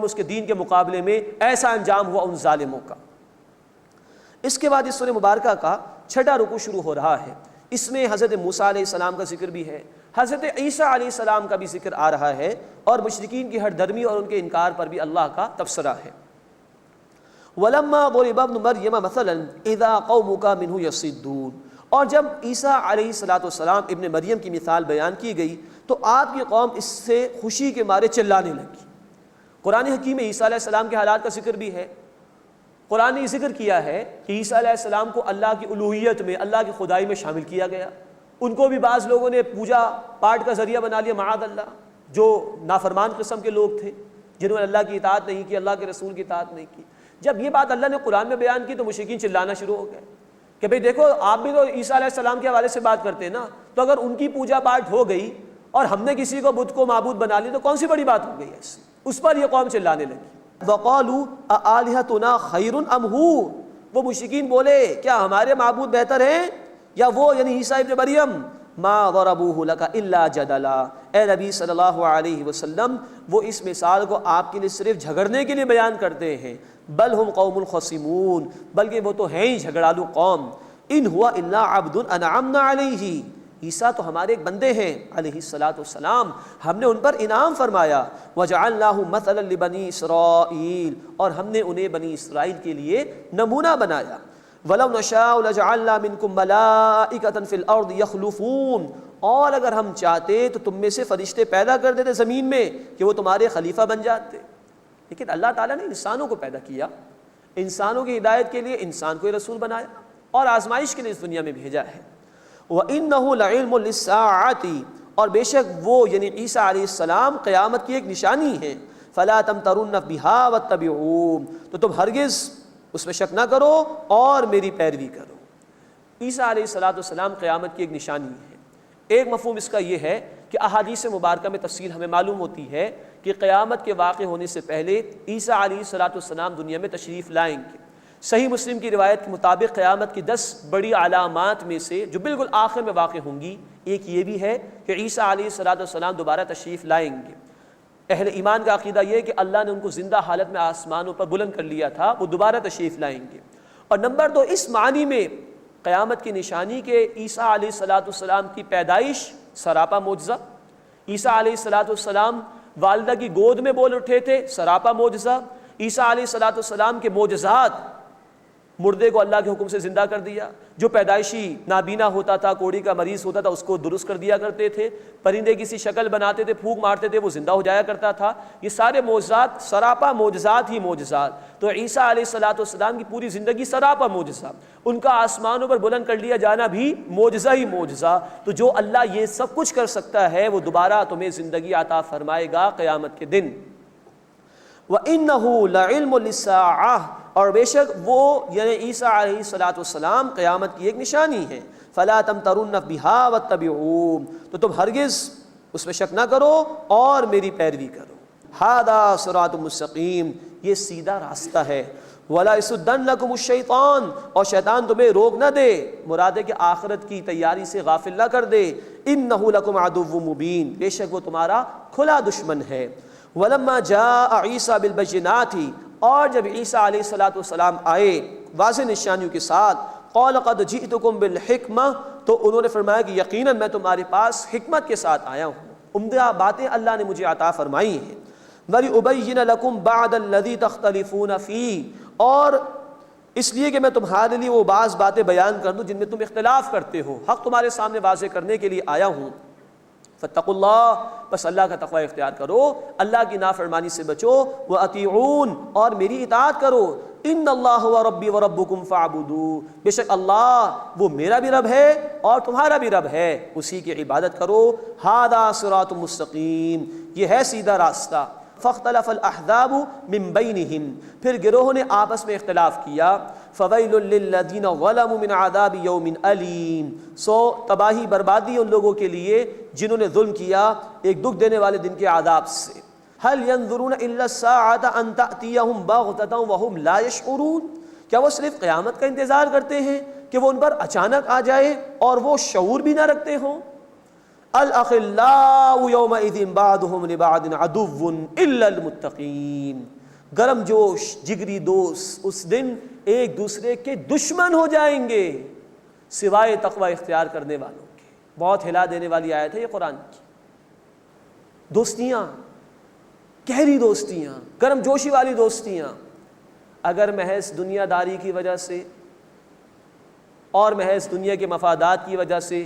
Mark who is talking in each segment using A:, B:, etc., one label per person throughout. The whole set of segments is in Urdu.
A: اس کے دین کے مقابلے میں ایسا انجام ہوا ان ظالموں کا۔ اس کے بعد اس سورہ مبارکہ کا 6واں رکوع شروع ہو رہا ہے۔ اس میں حضرت موسیٰ علیہ السلام کا ذکر بھی ہے، حضرت عیسیٰ علیہ السلام کا بھی ذکر آ رہا ہے، اور مشرکین کی ہر درمی اور ان کے انکار پر بھی اللہ کا تبصرہ ہے۔ وَلَمَّا ضُرِبَ ابْنُ مَرْيَمَ مَثَلًا إِذَا قَوْمُكَ مِنْهُ يَصِدُّونَ، اور جب عیسیٰ علیہ السلام ابن مریم کی مثال بیان کی گئی تو آپ کی قوم اس سے خوشی کے مارے چلانے لگی۔ قرآن حکیم میں عیسیٰ علیہ السلام کے حالات کا ذکر بھی ہے۔ قرآن نے ذکر کیا ہے کہ عیسیٰ علیہ السلام کو اللہ کی الوہیت میں، اللہ کی خدائی میں شامل کیا گیا۔ ان کو بھی بعض لوگوں نے پوجا پاٹ کا ذریعہ بنا لیا، معاذ اللہ، جو نافرمان قسم کے لوگ تھے جنہوں نے اللہ کی اطاعت نہیں کی، اللہ کے رسول کی اطاعت نہیں کی۔ جب یہ بات اللہ نے قرآن میں بیان کی تو مشرکین چلانا شروع ہو گئے کہ بھئی دیکھو آپ بھی تو عیسیٰ علیہ السلام کے حوالے سے بات کرتے ہیں نا، تو اگر ان کی پوجا پاٹ ہو گئی اور ہم نے کسی کو بت کو معبود بنا لیا تو کون سی بڑی بات ہو گئی ایسی؟ اس پر یہ قوم چلانے لگی۔ وَقَالُوا أَآلِهَتُنَا خَيْرٌ أَمْ هُوَ، وہ مشرکین بولے کیا ہمارے معبود بہتر ہیں یا وہ، یعنی عیسیٰ ابن مریم؟ مَا ضَرَبُوهُ لَكَ إِلَّا جَدَلًا، اے نبی صلی اللہ علیہ وسلم وہ اس مثال کو آپ کے لیے صرف جھگڑنے کے لیے بیان کرتے ہیں۔ بل ہم قوم خصمون، بلکہ وہ تو ہیں ہی جھگڑالو قوم۔ ان ہوا الا عبد انعمنا علیہ، عیسیٰ تو ہمارے ایک بندے ہیں علیہ السلام، ہم نے ان پر انعام فرمایا۔ وجعلناہ مثلا لبنی اسرائیل، اور ہم نے انہیں بنی اسرائیل کے لیے نمونہ بنایا۔ وَلَوْ نَشَاءُ لَجَعَلْنَا مِنْكُمْ مَلَائِكَةً فِي الْأَرْضِ يَخْلُفُونَ، اور اگر ہم چاہتے تو تم میں سے فرشتے پیدا کر دیتے زمین میں کہ وہ تمہارے خلیفہ بن جاتے۔ لیکن اللہ تعالیٰ نے انسانوں کو پیدا کیا، انسانوں کی ہدایت کے لیے انسان کو رسول بنایا اور آزمائش کے لیے اس دنیا میں بھیجا ہے۔ وَإِنَّهُ لَعِلْمٌ لِلسَّاعَةِ، اور بے شک وہ یعنی عیسیٰ علیہ السلام قیامت کی ایک نشانی ہے۔ فَلَا تَمْتَرُنَّ بِهَا وَاتَّبِعُونِ، تو تم ہرگز اس میں شک نہ کرو اور میری پیروی کرو۔ عیسیٰ علیہ السلام قیامت کی ایک نشانی ہے۔ ایک مفہوم اس کا یہ ہے کہ احادیث مبارکہ میں تفصیل ہمیں معلوم ہوتی ہے کہ قیامت کے واقع ہونے سے پہلے عیسیٰ علیہ السلام دنیا میں تشریف لائیں گے۔ صحیح مسلم کی روایت کے مطابق قیامت کی 10 بڑی علامات میں سے جو بالکل آخر میں واقع ہوں گی، ایک یہ بھی ہے کہ عیسیٰ علیہ السلام دوبارہ تشریف لائیں گے۔ اہل ایمان کا عقیدہ یہ ہے کہ اللہ نے ان کو زندہ حالت میں آسمانوں پر بلند کر لیا تھا، وہ دوبارہ تشریف لائیں گے۔ اور نمبر 2، اس معنی میں قیامت کی نشانی کہ عیسیٰ علیہ السلام کی پیدائش سراپا معجزہ، عیسیٰ علیہ السلام والدہ کی گود میں بول اٹھے تھے، سراپا معجزہ۔ عیسیٰ علیہ السلام کے معجزات، مردے کو اللہ کے حکم سے زندہ کر دیا، جو پیدائشی نابینا ہوتا تھا، کوڑی کا مریض ہوتا تھا، اس کو درست کر دیا کرتے تھے، پرندے کسی شکل بناتے تھے، پھونک مارتے تھے، وہ زندہ ہو جایا کرتا تھا۔ یہ سارے معجزات سراپا معجزات ہی معجزات۔ تو عیسیٰ علیہ السلام کی پوری زندگی سراپا معجزہ، ان کا آسمانوں پر بلند کر لیا جانا بھی معجزہ ہی معجزہ۔ تو جو اللہ یہ سب کچھ کر سکتا ہے وہ دوبارہ تمہیں زندگی عطا فرمائے گا قیامت کے دن۔ وَإِنَّهُ لَعِلْمٌ لِلسَّاعَةِ، اور بے شک وہ یعنی عیسیٰ علیہ السلام قیامت کی ایک نشانی ہے۔ فَلَا تَمْتَرُنَّ بِهَا وَاتَّبِعُونِ، تو تم ہرگز اس میں شک نہ کرو اور میری پیروی کرو۔ هَذَا صِرَاطٌ مُسْتَقِيمٌ، یہ سیدھا راستہ ہے۔ وَلَا يَصُدَّنَّكُمُ الشَّيْطَانُ، اور شیطان تمہیں روک نہ دے، مراد ہے کہ آخرت کی تیاری سے غافل نہ کر دے۔ إِنَّهُ لَكُمْ عَدُوٌّ مُبِينٌ، بے شک وہ تمہارا کھلا دشمن ہے۔ وَلَمَّا جَاءَ عِيسَىٰ بِالْبَيِّنَاتِ، اور جب عیسیٰ علیہ السلام آئے واضح نشانیوں کے ساتھ، قَالَ قَدْ جِئْتُكُمْ بِالْحِكْمَةِ، تو انہوں نے فرمایا کہ یقیناً میں تمہارے پاس حکمت کے ساتھ آیا ہوں، عمدہ باتیں اللہ نے مجھے عطا فرمائی ہیں۔ وَلِأُبَيِّنَ لَكُمْ بَعْدَ الَّذِي تَخْتَلِفُونَ فِيهِ، اور اس لیے کہ میں تمہارے لیے وہ بعض باتیں بیان کر دوں جن میں تم اختلاف کرتے ہو، حق تمہارے سامنے واضح کرنے کے لیے آیا ہوں۔ فاتقوا اللہ، بس اللہ کا تقوی اختیار کرو، اللہ کی نافرمانی سے بچو۔ وَأَطِیعُونِ، اور میری اطاعت کرو۔ ان اللہ هو ربی وربکم فاعبدوہ، بے شک اللہ وہ میرا بھی رب ہے اور تمہارا بھی رب ہے، اسی کی عبادت کرو۔ ھذا صراط مستقیم، یہ ہے سیدھا راستہ۔ فاختلف الاحزاب من بینہم، پھر گروہوں نے آپس میں اختلاف کیا۔ فویل للذین ظلموا من عذاب یوم علیم، سو تباہی بربادی ان لوگوں کے لیے جنہوں نے ظلم کیا ایک دکھ دینے والے دن کے عذاب سے۔ هل ينظرون الا الساعة ان تأتيهم بغتة وهم لا يشعرون، کیا وہ صرف قیامت کا انتظار کرتے ہیں کہ وہ ان پر اچانک آ جائے اور وہ شعور بھی نہ رکھتے ہوں؟ الاخلاء یومئذ بعضهم لبعض عدو الا المتقین، گرم جوش جگری دوست اس دن ایک دوسرے کے دشمن ہو جائیں گے سوائے تقوی اختیار کرنے والوں کے۔ بہت ہلا دینے والی آیت ہے یہ قرآن کی۔ دوستیاں، گہری دوستیاں، گرم جوشی والی دوستیاں اگر محض دنیا داری کی وجہ سے اور محض دنیا کے مفادات کی وجہ سے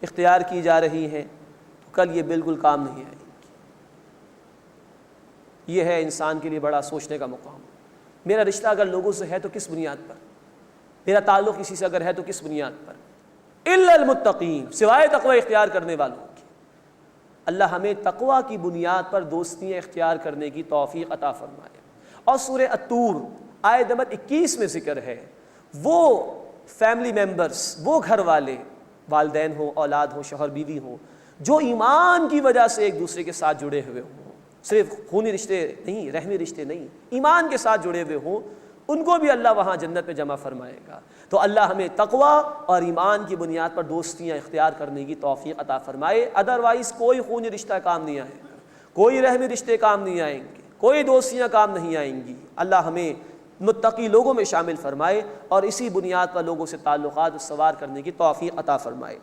A: اختیار کی جا رہی ہیں تو کل یہ بالکل کام نہیں آئے گی۔ یہ ہے انسان کے لیے بڑا سوچنے کا مقام۔ میرا رشتہ اگر لوگوں سے ہے تو کس بنیاد پر؟ میرا تعلق کسی سے اگر ہے تو کس بنیاد پر؟ الا المتقین، سوائے تقوی اختیار کرنے والوں کے۔ اللہ ہمیں تقوی کی بنیاد پر دوستیاں اختیار کرنے کی توفیق عطا فرمائے۔ اور سورہ الطور آیت نمبر 21 میں ذکر ہے وہ فیملی ممبرز، وہ گھر والے، والدین ہوں، اولاد ہوں، شوہر بیوی ہوں، جو ایمان کی وجہ سے ایک دوسرے کے ساتھ جڑے ہوئے ہوں، صرف خونی رشتے نہیں، رحمی رشتے نہیں، ایمان کے ساتھ جڑے ہوئے ہوں، ان کو بھی اللہ وہاں جنت میں جمع فرمائے گا۔ تو اللہ ہمیں تقوی اور ایمان کی بنیاد پر دوستیاں اختیار کرنے کی توفیق عطا فرمائے۔ ادروائز کوئی خونی رشتہ کام نہیں آئے گا، کوئی رحمی رشتے کام نہیں آئیں گے، کوئی دوستیاں کام نہیں آئیں گی۔ اللہ ہمیں متقی لوگوں میں شامل فرمائے اور اسی بنیاد پر لوگوں سے تعلقات استوار کرنے کی توفیق عطا فرمائے۔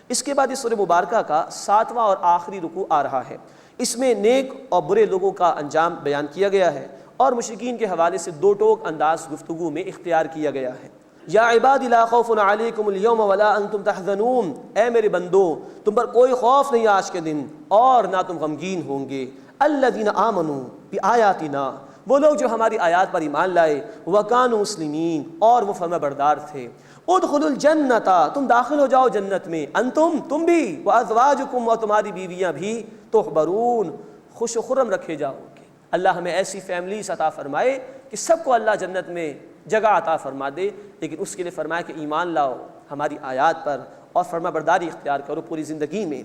A: اس کے بعد اس سورہ مبارکہ کا 7واں اور آخری رکوع آ رہا ہے۔ اس میں نیک اور برے لوگوں کا انجام بیان کیا گیا ہے اور مشرکین کے حوالے سے دو ٹوک انداز گفتگو میں اختیار کیا گیا ہے۔ یا عباد لا خوف علیکم اليوم ولا انتم تحزنون، اے میرے بندو تم پر کوئی خوف نہیں آج کے دن اور نہ تم غمگین ہوں گے۔ الذین آمنوا بآیاتنا، وہ لوگ جو ہماری آیات پر ایمان لائے، وکانوا مسلمین، اور وہ فرما بردار تھے۔ ادخلوا الجنت، تم داخل ہو جاؤ جنت میں، انتم، تم بھی، وازواجکم، اور تمہاری بیویاں بھی، تحبرون، خوش و خرم رکھے جاؤ گے۔ اللہ ہمیں ایسی فیملیز عطا فرمائے کہ سب کو اللہ جنت میں جگہ عطا فرما دے، لیکن اس کے لیے فرمایا کہ ایمان لاؤ ہماری آیات پر اور فرما برداری اختیار کرو پوری زندگی میں۔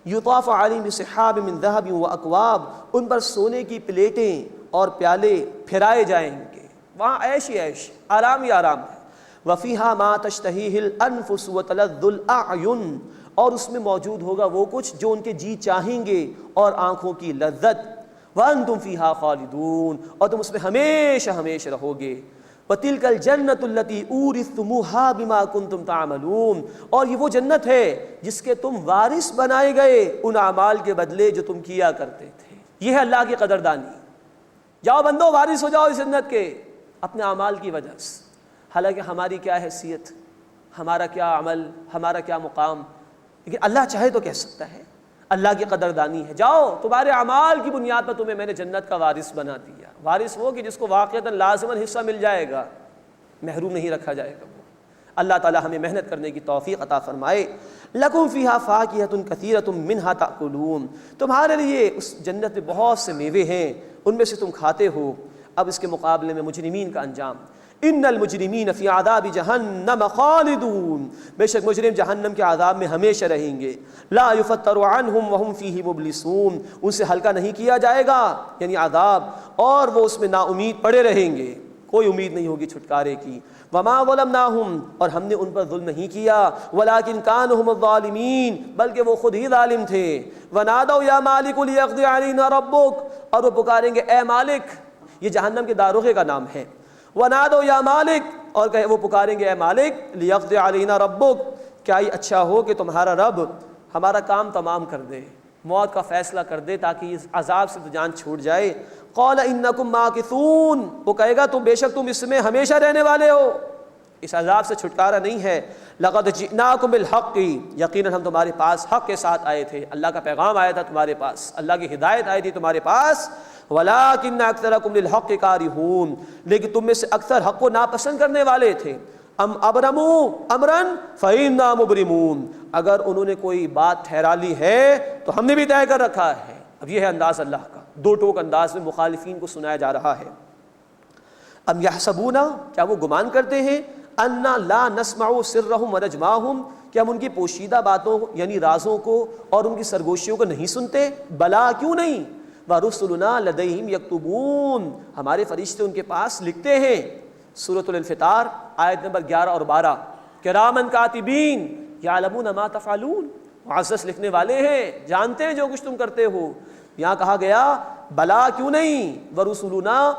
A: یطاف علیہم بصحاب من ذہب واکواب، ان پر سونے کی پلیٹیں اور پیالے پھرائے جائیں گے، وہاں عیش ہی عیش، آرام ہی آرام ہے۔ وفیہا ما تشتہیہ الانفس وتلذ الاعین، اور اس میں موجود ہوگا وہ کچھ جو ان کے جی چاہیں گے اور آنکھوں کی لذت۔ وانتم فیہا خالدون، اور تم اس میں ہمیشہ ہمیشہ رہو گے۔ وَتِلْكَ الْجَنَّةُ الَّتِي أُورِثْتُمُوهَا بِمَا كُنْتُمْ تَعْمَلُونَ، اور یہ وہ جنت ہے جس کے تم وارث بنائے گئے ان اعمال کے بدلے جو تم کیا کرتے تھے۔ یہ ہے اللہ کی قدردانی۔ جاؤ بندو وارث ہو جاؤ اس جنت کے اپنے اعمال کی وجہ سے۔ حالانکہ ہماری کیا حیثیت، ہمارا کیا عمل، ہمارا کیا مقام، لیکن اللہ چاہے تو کہہ سکتا ہے۔ اللہ کی قدردانی ہے، جاؤ تمہارے اعمال کی بنیاد پر تمہیں میں نے جنت کا وارث بنا دیا۔ وارث وہ کہ جس کو واقعتاً لازماً حصہ مل جائے گا، محروم نہیں رکھا جائے گا وہ۔ اللہ تعالی ہمیں محنت کرنے کی توفیق عطا فرمائے۔ لکم فیہا فاکہۃ کثیرۃ منہا تأکلون، تمہارے لیے اس جنت میں بہت سے میوے ہیں، ان میں سے تم کھاتے ہو۔ اب اس کے مقابلے میں مجرمین کا انجام، ان المجرمین فی عذاب جہنم خالدون، بے شک مجرم جہنم کے عذاب میں ہمیشہ رہیں گے۔ لا یفتر عنہم وہم فیہ مبلسون، ان سے ہلکا نہیں کیا جائے گا یعنی عذاب، اور وہ اس میں نا امید پڑے رہیں گے، کوئی امید نہیں ہوگی چھٹکارے کی۔ وما ظلمناہم، اور ہم نے ان پر ظلم نہیں کیا، ولکن کانوا هم الظالمین، بلکہ وہ خود ہی ظالم تھے۔ ونادوا یا مالک لیقضی علینا ربک، اور وہ پکاریں گے اے مالک، یہ جہنم کے داروغے کا نام ہے۔ ونادوا یا مالک، اور کہ وہ پکاریں گے اے مالک، لیقضی علینا ربک، کیا یہ اچھا ہو کہ تمہارا رب ہمارا کام تمام کر دے، موت کا فیصلہ کر دے تاکہ اس عذاب سے تو جان چھوٹ جائے۔ قال انکم ماکثون، وہ کہے گا تم بے شک تم اس میں ہمیشہ رہنے والے ہو، اس عذاب سے چھٹکارا نہیں ہے۔ لقد جئناکم بالحق، یقیناً ہم تمہارے پاس حق کے ساتھ آئے تھے، اللہ کا پیغام آیا تھا تمہارے پاس، اللہ کی ہدایت آئی تھی تمہارے پاس۔ ولکن اکثرکم للحق کارہون، لیکن تم میں سے اکثر حق کو ناپسند کرنے والے تھے۔ ام ابرموا امرا فإنا مبرمون، اگر انہوں نے کوئی بات ٹھہرا لی ہے تو ہم نے بھی طے کر رکھا ہے۔ اب یہ ہے انداز اللہ کا، دو ٹوک انداز میں مخالفین کو سنایا جا رہا ہے۔ ام یحسبون، کیا وہ گمان کرتے ہیں، انا لا نسمع سرهم ونجواهم، کہ ہم ان کی پوشیدہ باتوں یعنی رازوں کو اور ان کی سرگوشیوں کو نہیں سنتے؟ بلا، کیوں نہیں۔ ورسلنا لدیہم یکتبون، ہمارے فرشتے ان کے پاس لکھتے ہیں۔ سورۃ الانفطار آیت نمبر 11 اور 12، کرامن کاتبین یعلمون ما تفعلون، معزز لکھنے والے ہیں، جانتے ہیں جو کچھ تم کرتے ہو۔ یہاں کہا گیا بلا کیوں نہیں، ورسلنا